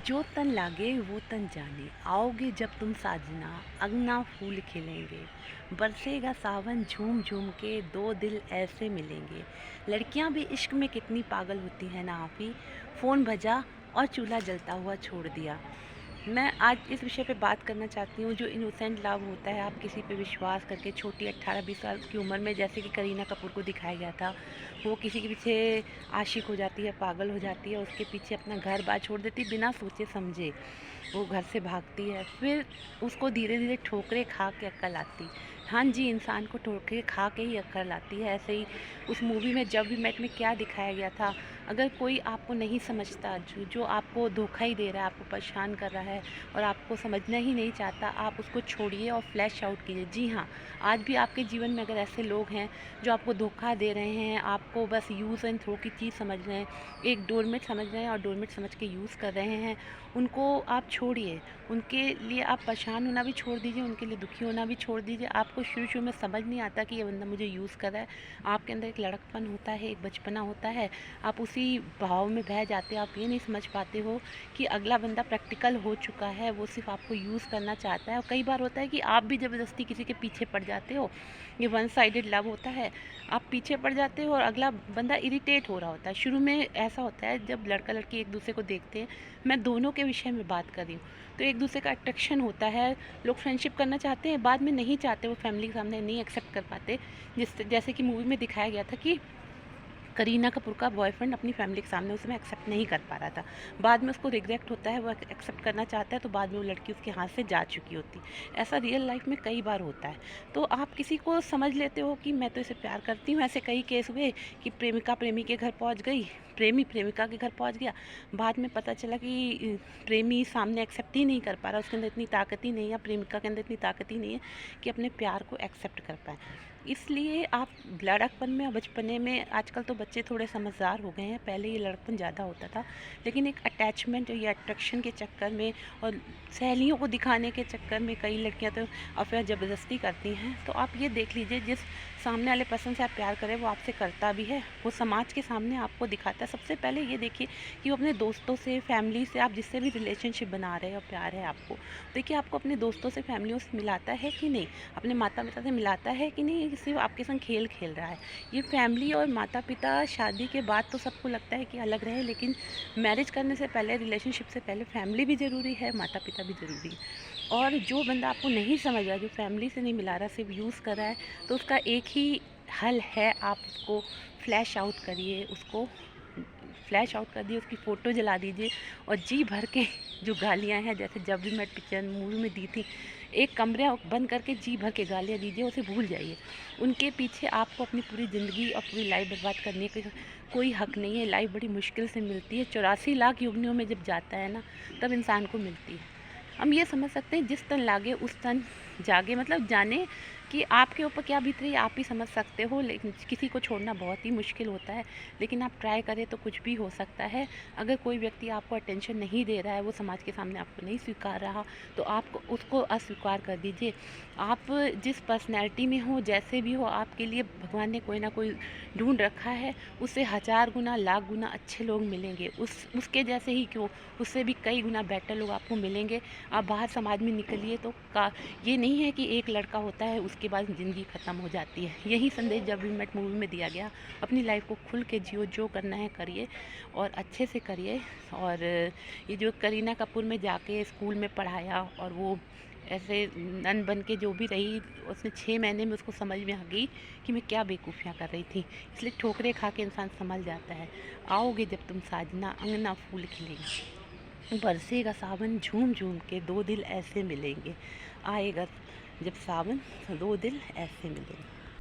जो तन लागे वो तन जाने, आओगे जब तुम साजना, अंगना फूल खिलेंगे, बरसेगा सावन झूम झूम के, दो दिल ऐसे मिलेंगे। लड़कियां भी इश्क में कितनी पागल होती हैं ना आपी। फ़ोन बजा और चूल्हा जलता हुआ छोड़ दिया। मैं आज इस विषय पे बात करना चाहती हूँ, जो इनोसेंट लव होता है, आप किसी पे विश्वास करके छोटी 18-20 साल की उम्र में, जैसे कि करीना कपूर को दिखाया गया था, वो किसी के पीछे आशिक हो जाती है, पागल हो जाती है, उसके पीछे अपना घर बार छोड़ देती बिना सोचे समझे। वो घर से भागती है, फिर उसको धीरे धीरे ठोकरें खा के अक्ल आती। हाँ जी, इंसान को ठोकरें खा के ही अक्ल आती है। ऐसे ही उस मूवी में जब वी मेट में क्या दिखाया गया था, अगर कोई आपको नहीं समझता, जो जो आपको धोखा ही दे रहा है, आपको परेशान कर रहा है और आपको समझना ही नहीं चाहता, आप उसको छोड़िए और फ्लैश आउट कीजिए। जी हाँ, आज भी आपके जीवन में अगर ऐसे लोग हैं जो आपको धोखा दे रहे हैं, आपको बस यूज़ एंड थ्रो की चीज़ समझ रहे हैं, एक डोरमेट समझ रहे हैं और डोरमेट समझ के यूज़ कर रहे हैं, उनको आप छोड़िए। उनके लिए आप परेशान होना भी छोड़ दीजिए, उनके लिए दुखी होना भी छोड़ दीजिए। आपको शुरू-शुरू में समझ नहीं आता कि ये बंदा मुझे यूज़ कर रहा है। आपके अंदर एक लड़कपन होता है, एक बचपना होता है, आप उसी भाव में बह जाते हो। आप ये नहीं समझ पाते हो कि अगला बंदा प्रैक्टिकल हो चुका है, वो सिर्फ़ आपको यूज़ करना चाहता है। और कई बार होता है कि आप भी ज़बरदस्ती किसी के पीछे पड़ जाते हो। ये वन साइडेड लव होता है, आप पीछे पड़ जाते हो और अगला बंदा इरिटेट हो रहा होता है। शुरू में ऐसा होता है जब लड़का-लड़की एक दूसरे को देखते हैं, मैं दोनों के विषय में बात कर रही हूँ, तो एक दूसरे का अट्रैक्शन होता है, लोग फ्रेंडशिप करना चाहते हैं, बाद में नहीं चाहते, वो फैमिली के सामने नहीं एक्सेप्ट कर पाते। जैसे कि मूवी में दिखाया गया था कि करीना कपूर का बॉयफ्रेंड अपनी फैमिली के सामने उस समय एक्सेप्ट नहीं कर पा रहा था। बाद में उसको रिग्रेट होता है, वो एक्सेप्ट करना चाहता है, तो बाद में वो लड़की उसके हाथ से जा चुकी होती। ऐसा रियल लाइफ में कई बार होता है। तो आप किसी को समझ लेते हो कि मैं तो इसे प्यार करती हूँ, ऐसे कई केस हुए कि प्रेमिका प्रेमी के घर पहुँच गई, प्रेमी प्रेमिका के घर पहुँच गया। बाद में पता चला कि प्रेमी सामने एक्सेप्ट ही नहीं कर पा रहा, उसके अंदर इतनी ताकत ही नहीं है, प्रेमिका के अंदर इतनी ताकत ही नहीं है कि अपने प्यार को एक्सेप्ट कर पाए। इसलिए आप लड़कपन में और बचपने में, आजकल तो बच्चे थोड़े समझदार हो गए हैं, पहले ये लड़कपन ज़्यादा होता था, लेकिन एक अटैचमेंट या अट्रैक्शन के चक्कर में और सहेलियों को दिखाने के चक्कर में कई लड़कियां तो अफेयर ज़बरदस्ती करती हैं। तो आप ये देख लीजिए, जिस सामने वाले पर्सन से आप प्यार करें वो आपसे करता भी है, वो समाज के सामने आपको दिखाता है। सबसे पहले ये देखिए कि वो अपने दोस्तों से, फैमिली से, आप जिससे भी रिलेशनशिप बना रहे हैं और प्यार है आपको, देखिए आपको अपने दोस्तों से, फैमिलियों से मिलाता है कि नहीं, अपने माता पिता से मिलाता है कि नहीं, ये सिर्फ आपके संग खेल खेल रहा है। ये फैमिली और माता पिता शादी के बाद तो सबको लगता है कि अलग रहे, लेकिन मैरिज करने से पहले, रिलेशनशिप से पहले फैमिली भी ज़रूरी है, माता पिता भी ज़रूरी है। और जो बंदा आपको नहीं समझ रहा, जो फैमिली से नहीं मिला रहा, सिर्फ यूज़ कर रहा है, तो उसका एक ही हल है, आप उसको फ्लैश आउट करिए, उसको फ्लैश आउट कर दिए, उसकी फ़ोटो जला दीजिए और जी भर के जो गालियाँ हैं, जैसे जब वी मेट पिक्चर मूवी में दी थी, एक कमरा बंद करके जी भर के गालियाँ दीजिए, उसे भूल जाइए। उनके पीछे आपको अपनी पूरी ज़िंदगी और पूरी लाइफ बर्बाद करने का कोई हक़ नहीं है। लाइफ बड़ी मुश्किल से मिलती है, 84 लाख योनियों में जब जाता है ना, तब इंसान को मिलती है। हम ये समझ सकते हैं, जिस तन लागे उस तन जागे, मतलब जाने कि आपके ऊपर क्या बीत रही है आप ही समझ सकते हो। लेकिन किसी को छोड़ना बहुत ही मुश्किल होता है, लेकिन आप ट्राई करें तो कुछ भी हो सकता है। अगर कोई व्यक्ति आपको अटेंशन नहीं दे रहा है, वो समाज के सामने आपको नहीं स्वीकार रहा, तो आप उसको अस्वीकार कर दीजिए। आप जिस पर्सनैलिटी में हो, जैसे भी हो, आपके लिए भगवान ने कोई ना कोई ढूंढ रखा है, उससे 1000 गुना, लाख गुना अच्छे लोग मिलेंगे। उसके जैसे ही क्यों, उससे भी कई गुना बेटर लोग आपको मिलेंगे। आप बाहर समाज में निकलिए तो ये नहीं है कि एक लड़का होता है उसके बाद ज़िंदगी ख़त्म हो जाती है। यही संदेश जब वी मेट मूवी में दिया गया। अपनी लाइफ को खुल के जियो, जो करना है करिए और अच्छे से करिए। और ये जो करीना कपूर में जाके स्कूल में पढ़ाया और वो ऐसे नन बन के जो भी रही, उसने 6 महीने में उसको समझ में आ गई कि मैं क्या बेवकूफ़ियाँ कर रही थी। इसलिए ठोकरें खा के इंसान संभल जाता है। आओगे जब तुम साजना, अंगना फूल खिलेंगे, बरसेगा सावन झूम झूम के, दो दिल ऐसे मिलेंगे। आएगा जब सावन, तो दो दिल ऐसे मिलेंगे।